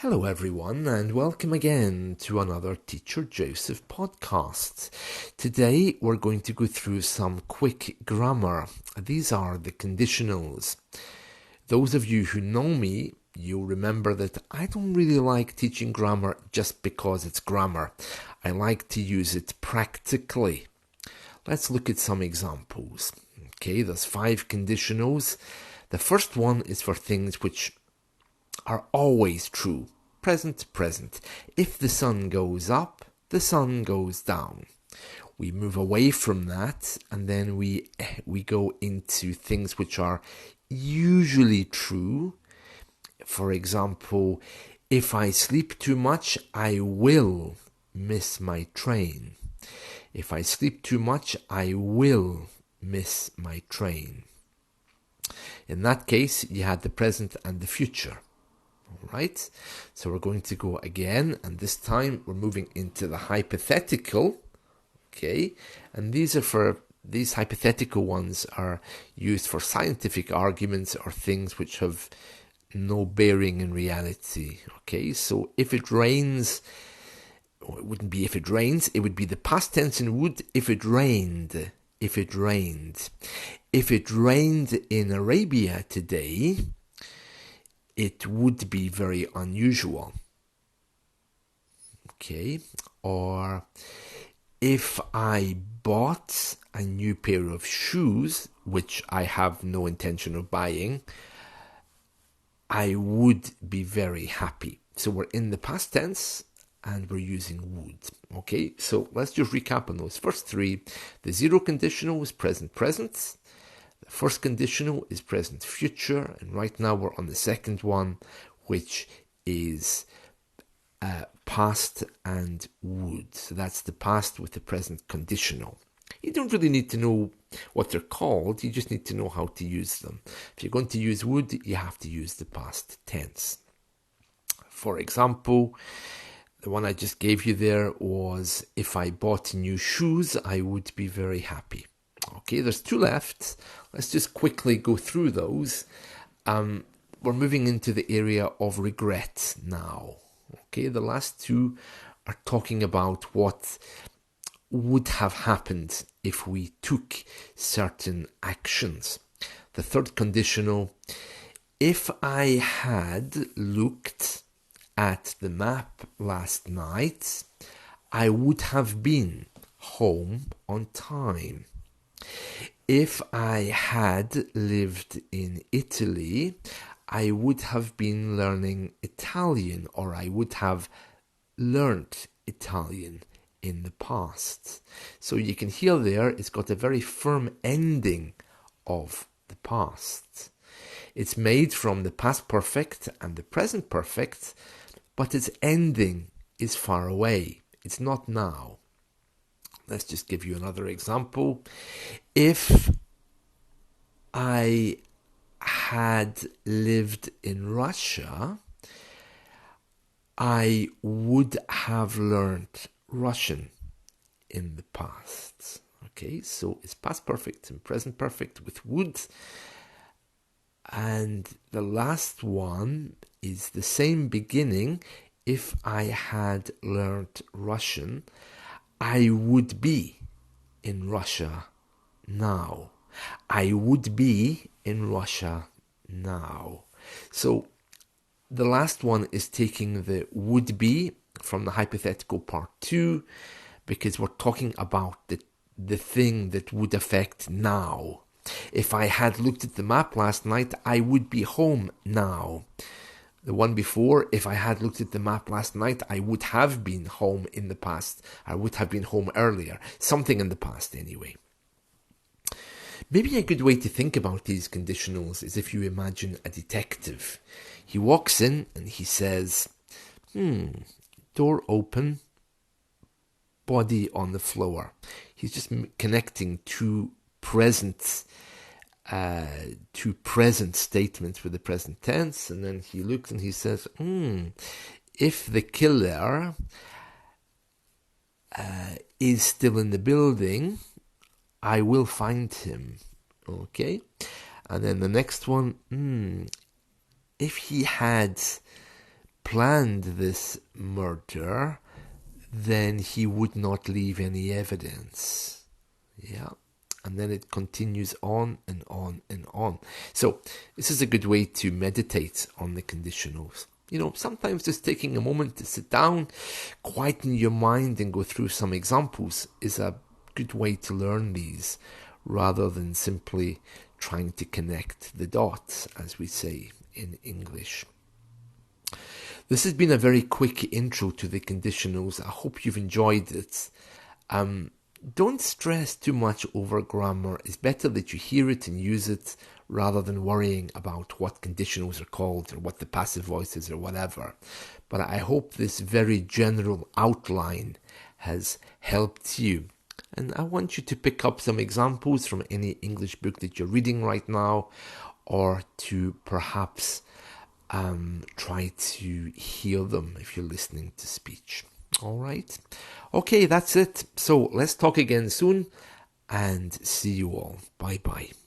Hello everyone and welcome again to another Teacher Joseph podcast. Today we're going to go through some quick grammar. These are the conditionals. Those of you who know me, you'll remember that I don't really like teaching grammar just because it's grammar. I like to use it practically. Let's look at some examples. Okay, there's 5 conditionals. The first one is for things which are always true. Present, present. If the sun goes up, the sun goes down. We move away from that and then we go into things which are usually true. For example, if I sleep too much, I will miss my train. If I sleep too much, I will miss my train. In that case, you had the present and the future. Right, so we're going to go again, and this time we're moving into the hypothetical. Okay, and these hypothetical ones are used for scientific arguments or things which have no bearing in reality. Okay, so if it rains, it wouldn't be if it rains, it would be the past tense in would if it rained. If it rained. If it rained in Arabia today, it would be very unusual. Okay, or if I bought a new pair of shoes, which I have no intention of buying, I would be very happy. So we're in the past tense and we're using would. Okay, so let's just recap on those first 3. The 0 conditional is present, present. The first conditional is present future, and right now we're on the second one, which is past and would. So that's the past with the present conditional. You don't really need to know what they're called, you just need to know how to use them. If you're going to use would, you have to use the past tense. For example, the one I just gave you there was, if I bought new shoes, I would be very happy. Okay, there's 2 left. Let's just quickly go through those. We're moving into the area of regret now. Okay, the last 2 are talking about what would have happened if we took certain actions. The third conditional, if I had looked at the map last night, I would have been home on time. If I had lived in Italy, I would have been learning Italian, or I would have learnt Italian in the past. So you can hear there, it's got a very firm ending of the past. It's made from the past perfect and the present perfect, but its ending is far away. It's not now. Let's just give you another example. If I had lived in Russia, I would have learned Russian in the past. Okay, so it's past perfect and present perfect with would. And the last one is the same beginning. If I had learned Russian, I would be in Russia now. I would be in Russia now. So the last one is taking the would be from the hypothetical part 2, because we're talking about the thing that would affect now. If I had looked at the map last night, I would be home now. The one before, if I had looked at the map last night, I would have been home in the past. I would have been home earlier. Something in the past anyway. Maybe a good way to think about these conditionals is if you imagine a detective. He walks in and he says, door open, body on the floor. He's just connecting two present statements with the present tense, and then he looks and he says, if the killer is still in the building, I will find him. Okay, and then the next one, if he had planned this murder, then he would not leave any evidence. Yeah. And then it continues on and on and on. So this is a good way to meditate on the conditionals. Sometimes just taking a moment to sit down, quieten your mind and go through some examples is a good way to learn these, rather than simply trying to connect the dots, as we say in English. This has been a very quick intro to the conditionals. I hope you've enjoyed it. Don't stress too much over grammar. It's better that you hear it and use it rather than worrying about what conditionals are called or what the passive voice is or whatever. But I hope this very general outline has helped you. And I want you to pick up some examples from any English book that you're reading right now, or to perhaps try to hear them if you're listening to speech. All right. Okay, that's it. So let's talk again soon, and see you all. Bye-bye.